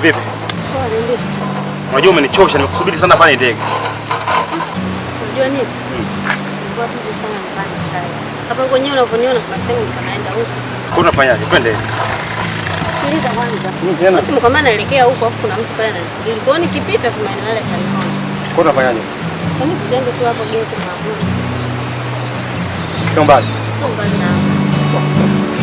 Vipi? Poa, ndio. Unajua umenichosha, nimekusubiri sana pale ndege. Unajua nini? Nilikuwa busy sana nafanya kazi. Hapa kwenyewe unaponiona kuna sehemu nikaenda huko. Kwa unafanyaje? Twende. Niliza kwanza. Tena. Basi mkamana naelekea huko afu kuna mtu pale ananisubiri. Kwa hiyo nikipita tu maeneo yale ataniona. Kwa unafanyaje? Kwani tusiende tu hapo gate mahabudu. Sio mbali. Sio mbali na hapo.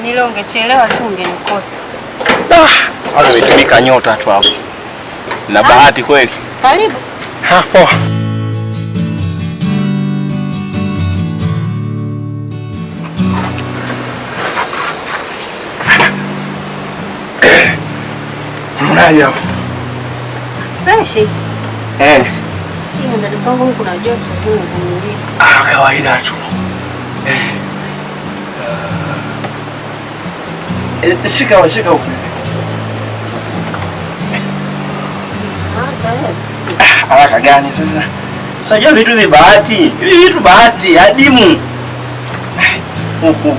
Nilo ungechelewa tu ungenikosa. Hapo imetumika nyota tu hapo. Na bahati kweli. Karibu. Poa. Mnaja hapo. Fresh. Hii ndio pango kuna joto huko mwili. Kawaida tu. Shika huko. Haraka gani sasa? Unajua vitu hivi bahati. Hivi vitu bahati adimu. Huko.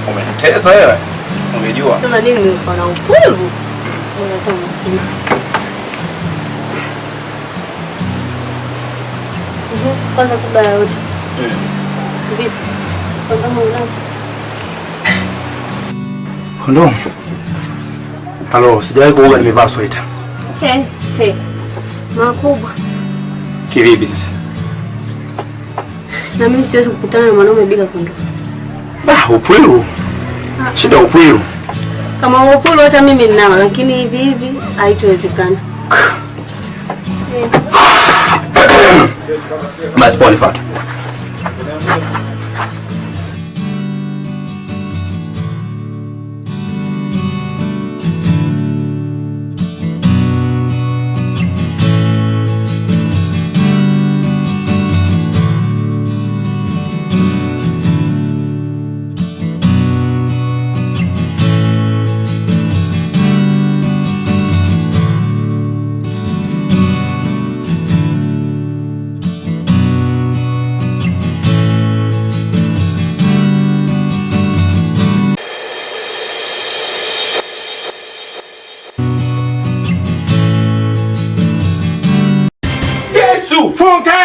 Umenitesa wewe? Umejua? Sema nini niko na upulu? Kwanza kubwa yote. Vipi? Kwanza mwanzo. Kondomu. Halo, sijawahi kuoga nimevaa sweta. Okay. Makubwa. Kivipi sasa? Na mimi siwezi kukutana na mwanaume bila kondomu. Upwiru. Shida upwiru. Kama upwiru hata mimi ninao, lakini hivi haitowezekana. Mas pode falar.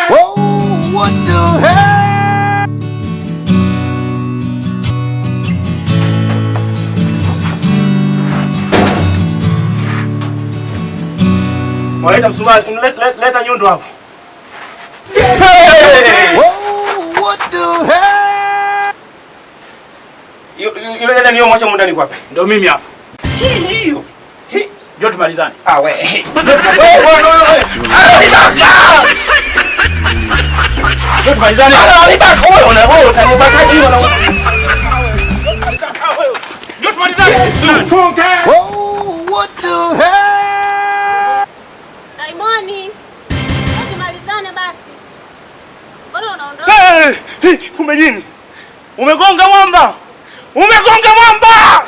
Oh, what the hell? Waleta msumari, leta nyundo hapo. Oh, what the hell? Yule dada niyo mwacha mundani kwapi? Ndio mimi hapa. Hiyo. Ndio tumalizane. We. Ndio tumalizane. Wewe utanibaka hiyo na Ndio tumalizane. Oh, what the hell? Daimoni. Tumalizane basi. Mbona unaondoka? Kumbe nini? Umegonga mwamba. Umegonga mwamba.